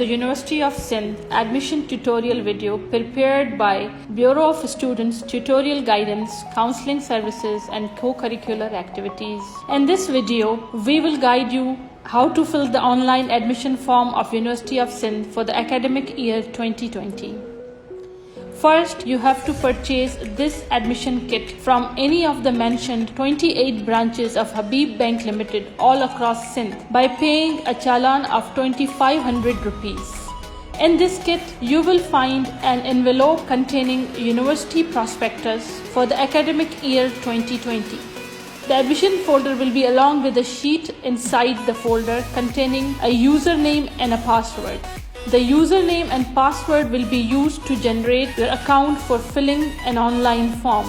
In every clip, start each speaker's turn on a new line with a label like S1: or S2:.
S1: University of Sindh Admission tutorial video prepared by Bureau of Students Tutorial Guidance, Counseling Services and Co-Curricular Activities. In this video, we will guide you how to fill the online admission form of University of Sindh for the academic year 2020. First, you have to purchase this admission kit from any of the mentioned 28 branches of Habib Bank Limited all across Sindh by paying a challan of 2500 rupees. In this kit, you will find an envelope containing university prospectus for the academic year 2020. The admission folder will be along with a sheet inside the folder containing a username and a password. The username and password will be used to generate your account for filling an online form.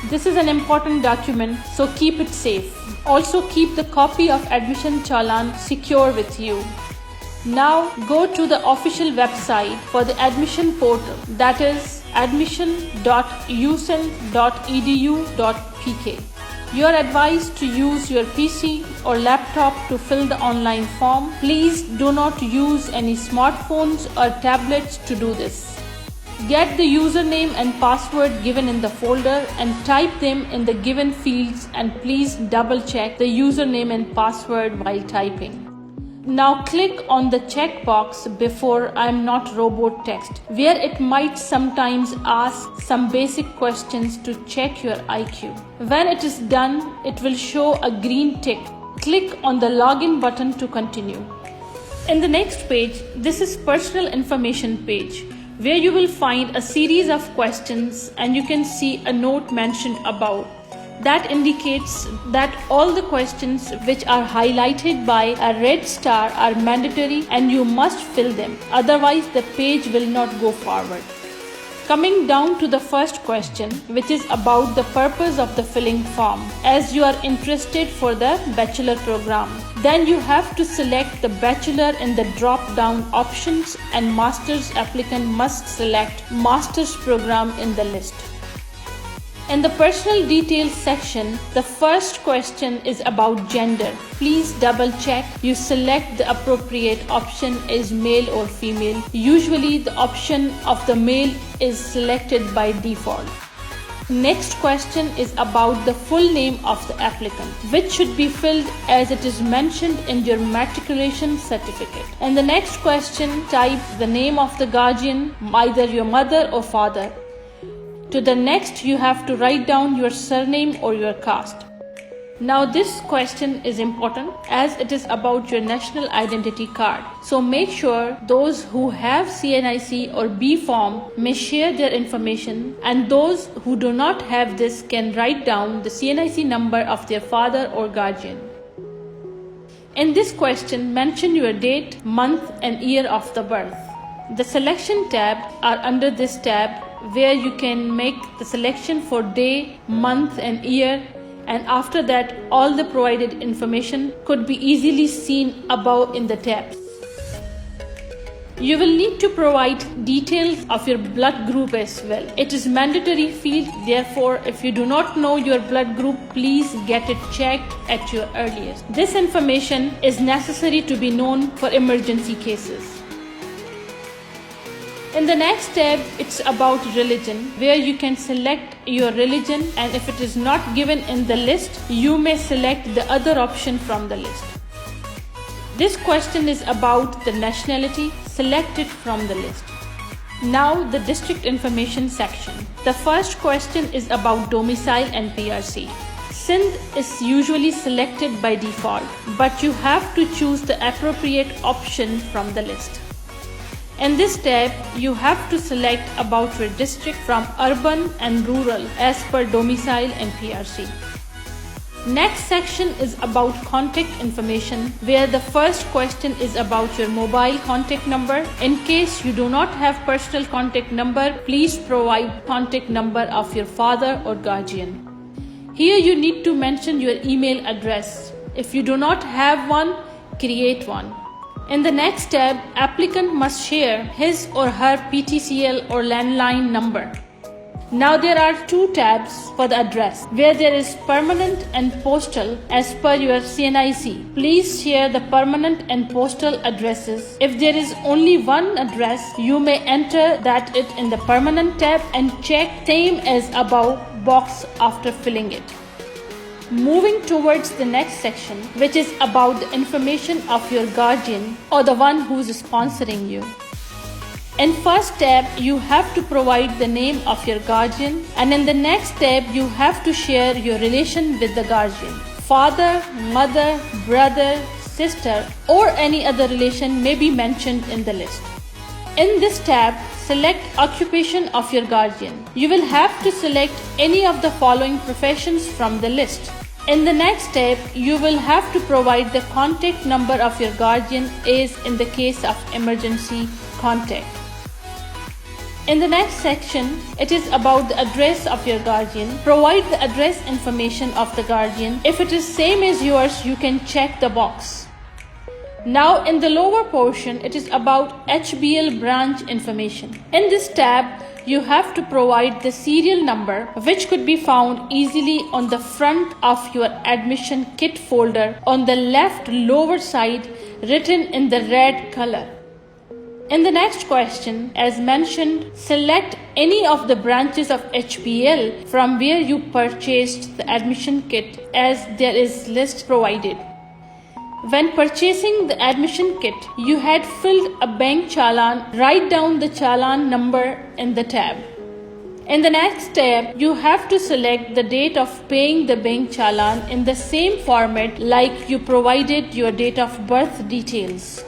S1: This is an important document, so keep it safe. Also keep the copy of admission challan secure with you. Now go to the official website for the admission portal, that is admission.usindh.edu.pk. You are advised to use your PC or laptop to fill the online form. Please do not use any smartphones or tablets to do this. Get the username and password given in the folder and type them in the given fields, and please double check the username and password while typing. Now click on the checkbox before "I'm not robot" text, where it might sometimes ask some basic questions to check your IQ. When it is done, it will show a green tick. Click on the login button to continue. In the next page, this is personal information page, where you will find a series of questions and you can see a note mentioned above. That indicates that all the questions which are highlighted by a red star are mandatory and you must fill them. Otherwise, the page will not go forward. Coming down to the first question, which is about the purpose of the filling form. As you are interested for the bachelor program, then you have to select the bachelor in the drop-down options, and master's applicant must select master's program in the list. In the personal details section, the first question is about gender. Please double check you select the appropriate option is male or female. Usually the option of the male is selected by default. Next question is about the full name of the applicant, which should be filled as it is mentioned in your matriculation certificate. In the next question, type the name of the guardian, either your mother or father. To the next, you have to write down your surname or your caste. Now this question is important as it is about your national identity card. So make sure those who have CNIC or B form may share their information, and those who do not have this can write down the CNIC number of their father or guardian. In this question, mention your date, month and year of the birth. The selection tabs are under this tab, where you can make the selection for day, month and year, and after that all the provided information could be easily seen above in the tabs. You will need to provide details of your blood group as well. It is mandatory field, therefore if you do not know your blood group, please get it checked at your earliest. This information is necessary to be known for emergency cases. In the next tab, it's about religion, where you can select your religion, and if it is not given in the list, you may select the other option from the list. This question is about the nationality, select it from the list. Now the district information section. The first question is about domicile and PRC. Sindh is usually selected by default, but you have to choose the appropriate option from the list. In this tab, you have to select about your district from urban and rural as per domicile and PRC. Next section is about contact information, where the first question is about your mobile contact number. In case you do not have personal contact number, please provide contact number of your father or guardian. Here you need to mention your email address. If you do not have one, create one. In the next tab, applicant must share his or her PTCL or landline number. Now there are two tabs for the address, where there is permanent and postal as per your CNIC. Please share the permanent and postal addresses. If there is only one address, you may enter that it in the permanent tab and check same as above box after filling it. Moving towards the next section, which is about the information of your guardian or the one who is sponsoring you. In first tab, you have to provide the name of your guardian, and in the next tab, you have to share your relation with the guardian. Father, mother, brother, sister, or any other relation may be mentioned in the list. In this tab, select occupation of your guardian. You will have to select any of the following professions from the list. In the next tab, you will have to provide the contact number of your guardian as in the case of emergency contact. In the next section, it is about the address of your guardian. Provide the address information of the guardian. If it is same as yours, you can check the box. Now in the lower portion, it is about HBL branch information. In this tab, you have to provide the serial number, which could be found easily on the front of your admission kit folder on the left lower side, written in the red color. In the next question, as mentioned, select any of the branches of HBL from where you purchased the admission kit, as there is list provided. When purchasing the admission kit, you had filled a bank challan. Write down the challan number in the tab. In the next tab, you have to select the date of paying the bank challan in the same format like you provided your date of birth details.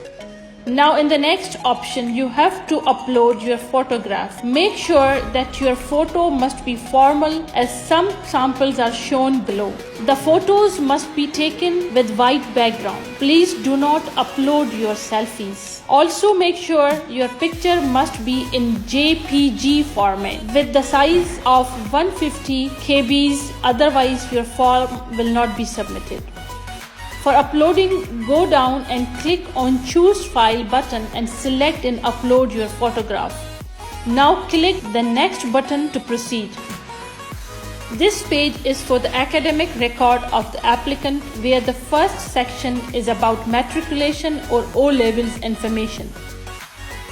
S1: Now in the next option, you have to upload your photograph. Make sure that your photo must be formal, as some samples are shown below. The photos must be taken with white background. Please do not upload your selfies. Also make sure your picture must be in JPG format with the size of 150 KBs, otherwise your form will not be submitted. For uploading, go down and click on Choose File button and select and upload your photograph. Now click the Next button to proceed. This page is for the academic record of the applicant, where the first section is about matriculation or O-levels information.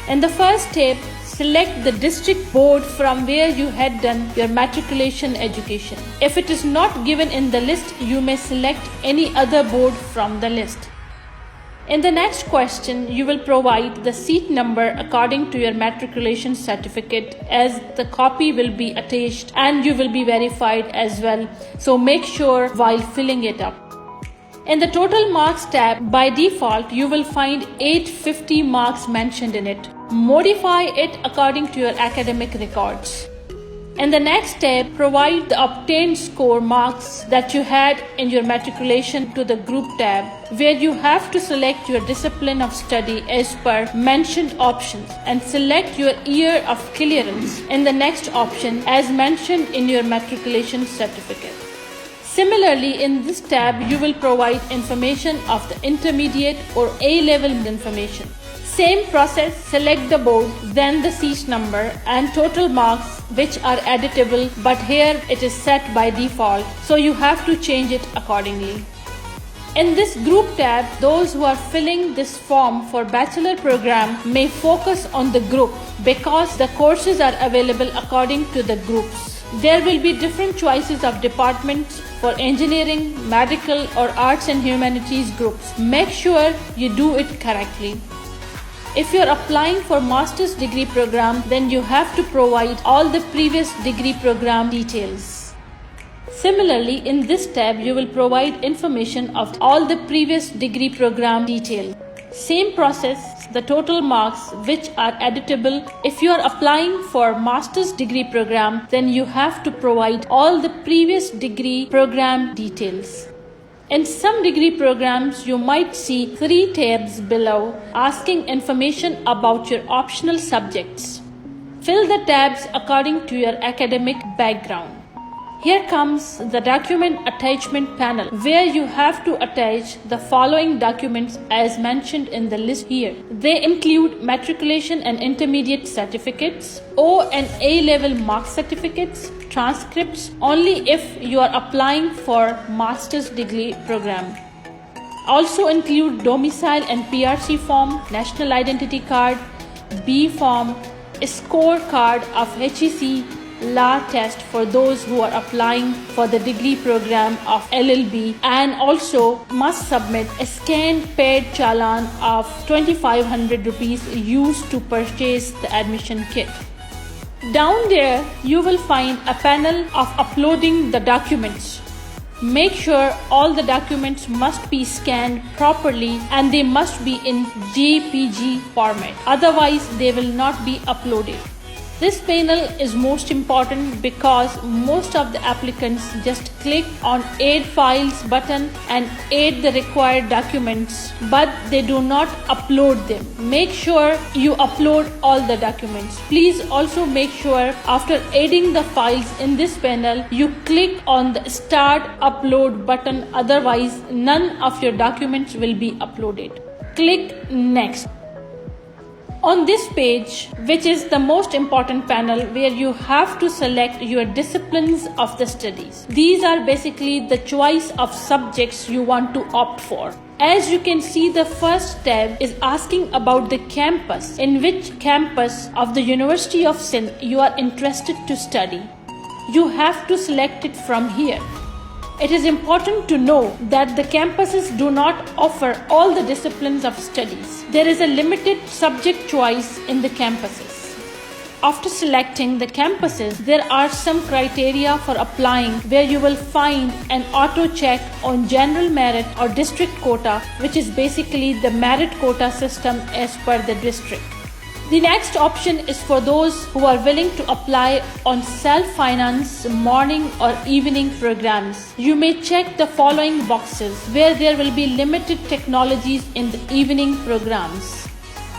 S1: In the first tab, select the district board from where you had done your matriculation education. If it is not given in the list, you may select any other board from the list. In the next question, you will provide the seat number according to your matriculation certificate, as the copy will be attached and you will be verified as well. So make sure while filling it up. In the total marks tab, by default, you will find 850 marks mentioned in it. Modify it according to your academic records. In the next tab, provide the obtained score marks that you had in your matriculation to the group tab, where you have to select your discipline of study as per mentioned options and select your year of clearance in the next option as mentioned in your matriculation certificate. Similarly, in this tab, you will provide information of the intermediate or A-level information. Same process, select the board, then the seat number and total marks, which are editable, but here it is set by default, so you have to change it accordingly. In this group tab, those who are filling this form for bachelor program may focus on the group because the courses are available according to the groups. There will be different choices of departments for engineering, medical or arts and humanities groups. Make sure you do it correctly. If you are applying for master's degree program, then you have to provide all the previous degree program details. Similarly, in this tab, you will provide information of all the previous degree program details. Same process, the total marks, which are editable. If you are applying for master's degree program, then you have to provide all the previous degree program details. In some degree programs, you might see 3 tabs below asking information about your optional subjects. Fill the tabs according to your academic background. Here comes the document attachment panel, where you have to attach the following documents as mentioned in the list here. They include matriculation and intermediate certificates, O and A level mark certificates, transcripts only if you are applying for master's degree program. Also include domicile and PRC form, national identity card, B form, a scorecard of HEC law test for those who are applying for the degree program of LLB, and also must submit a scanned paid challan of 2500 rupees used to purchase the admission kit. Down there you will find a panel of uploading the documents. Make sure all the documents must be scanned properly and they must be in JPG format, otherwise they will not be uploaded. This panel is most important because most of the applicants just click on Add Files button and add the required documents, but they do not upload them. Make sure you upload all the documents. Please also make sure after adding the files in this panel, you click on the Start Upload button, otherwise none of your documents will be uploaded. Click Next. On this page, which is the most important panel where you have to select your disciplines of the studies. These are basically the choice of subjects you want to opt for. As you can see, the first tab is asking about the campus, in which campus of the University of Sindh you are interested to study. You have to select it from here. It is important to know that the campuses do not offer all the disciplines of studies. There is a limited subject choice in the campuses. After selecting the campuses, there are some criteria for applying where you will find an auto check on general merit or district quota, which is basically the merit quota system as per the district. The next option is for those who are willing to apply on self-finance morning or evening programs. You may check the following boxes where there will be limited technologies in the evening programs.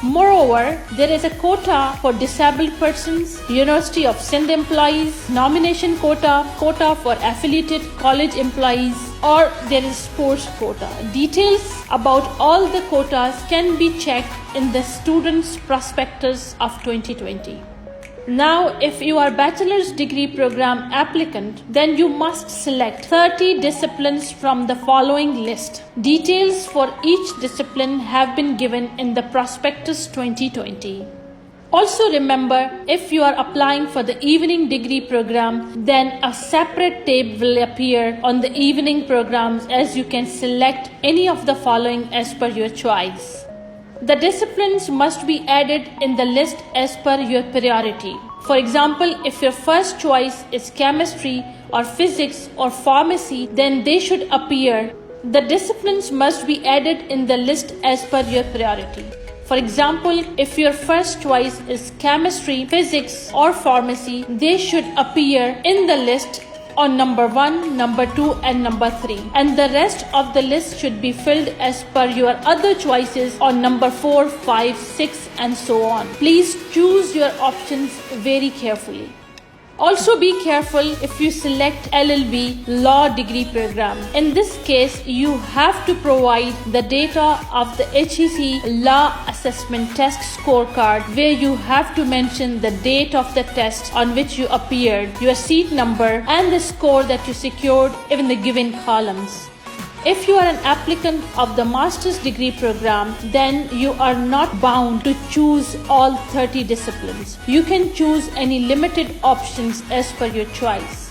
S1: Moreover, there is a quota for disabled persons, University of Sindh employees, nomination quota, quota for affiliated college employees, or there is sports quota. Details about all the quotas can be checked in the student's prospectus of 2020. Now, if you are bachelor's degree program applicant, then you must select 30 disciplines from the following list. Details for each discipline have been given in the prospectus 2020. Also remember, if you are applying for the evening degree program, then a separate tab will appear on the evening programs, as you can select any of the following as per your choice. The disciplines must be added in the list as per your priority. For example, if your first choice is chemistry or physics or pharmacy, then they should appear. The disciplines must be added in the list as per your priority. For example, if your first choice is chemistry, physics or pharmacy, they should appear in the list on number 1, number 2 and number 3, and the rest of the list should be filled as per your other choices on number 4, 5, 6 and so on. Please choose your options very carefully. Also be careful if you select LLB law degree program. In this case, you have to provide the data of the HEC law assessment test scorecard, where you have to mention the date of the test on which you appeared, your seat number and the score that you secured in the given columns. If you are an applicant of the master's degree program, then you are not bound to choose all 30 disciplines. You can choose any limited options as per your choice.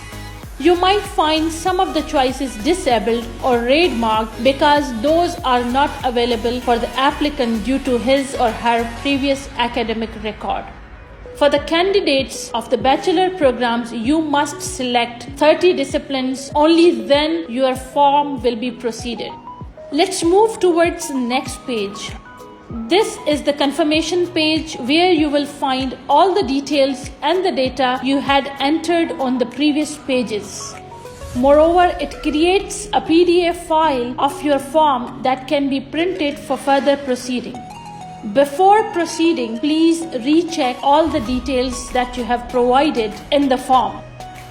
S1: You might find some of the choices disabled or red marked because those are not available for the applicant due to his or her previous academic record. For the candidates of the bachelor programs, you must select 30 disciplines. Only then your form will be proceeded. Let's move towards the next page. This is the confirmation page where you will find all the details and the data you had entered on the previous pages. Moreover, it creates a PDF file of your form that can be printed for further proceeding. Before proceeding, please recheck all the details that you have provided in the form.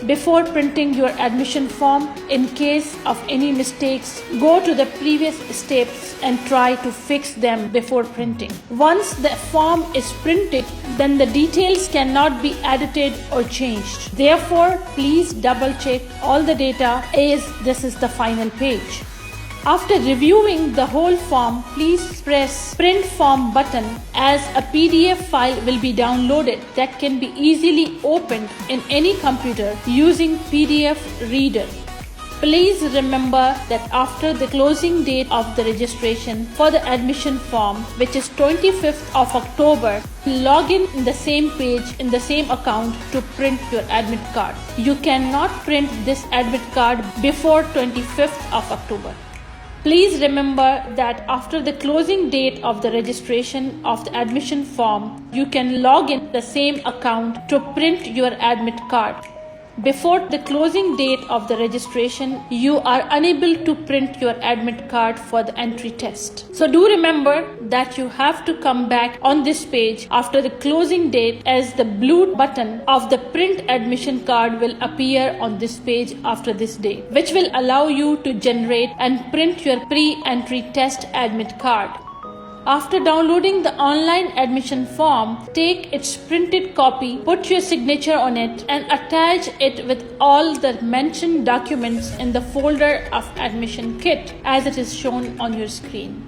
S1: before printing your admission form. In case of any mistakes, go to the previous steps and try to fix them before printing. Once the form is printed, then the details cannot be edited or changed. Therefore, please double check all the data as this is the final page. After reviewing the whole form, please press Print Form button as a PDF file will be downloaded that can be easily opened in any computer using PDF Reader. Please remember that after the closing date of the registration for the admission form, which is 25th of October, log in the same page in the same account to print your admit card. You cannot print this admit card before 25th of October. Please remember that after the closing date of the registration of the admission form, you can log in the same account to print your admit card. Before the closing date of the registration, you are unable to print your admit card for the entry test. So do remember that you have to come back on this page after the closing date, as the blue button of the print admission card will appear on this page after this date, which will allow you to generate and print your pre-entry test admit card. After downloading the online admission form, take its printed copy, put your signature on it, and attach it with all the mentioned documents in the folder of admission kit as it is shown on your screen.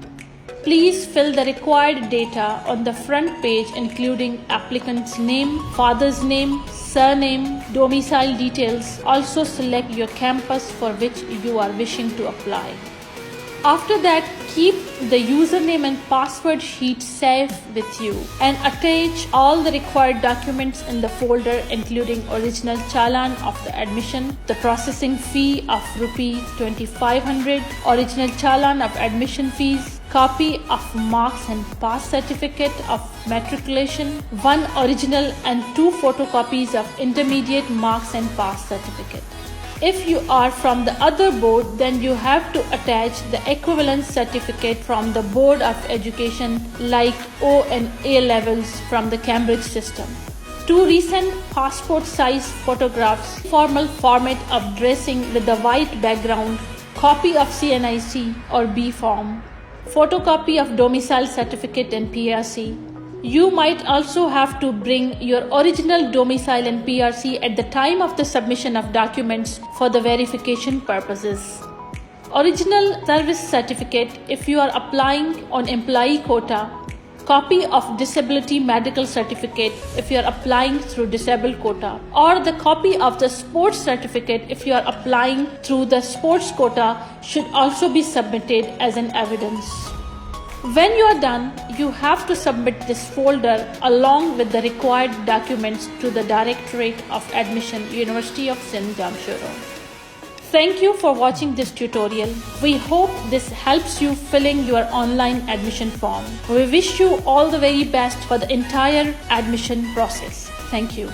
S1: Please fill the required data on the front page, including applicant's name, father's name, surname, domicile details. Also select your campus for which you are wishing to apply. After that, keep the username and password sheet safe with you and attach all the required documents in the folder, including original challan of the admission, the processing fee of ₹2,500, original challan of admission fees, copy of marks and pass certificate of matriculation, one original and 2 photocopies of intermediate marks and pass certificate. If you are from the other board, then you have to attach the equivalent certificate from the Board of Education like O and A levels from the Cambridge system. 2 recent passport size photographs, formal format of dressing with the white background, copy of CNIC or B form, photocopy of domicile certificate and PRC. You might also have to bring your original domicile and PRC at the time of the submission of documents for the verification purposes. Original service certificate if you are applying on employee quota, copy of disability medical certificate if you are applying through disabled quota, or the copy of the sports certificate if you are applying through the sports quota should also be submitted as an evidence. When you are done, you have to submit this folder along with the required documents to the Directorate of Admission, University of Sindh Admission. Thank you for watching this tutorial. We hope this helps you filling your online admission form. We wish you all the very best for the entire admission process. Thank you.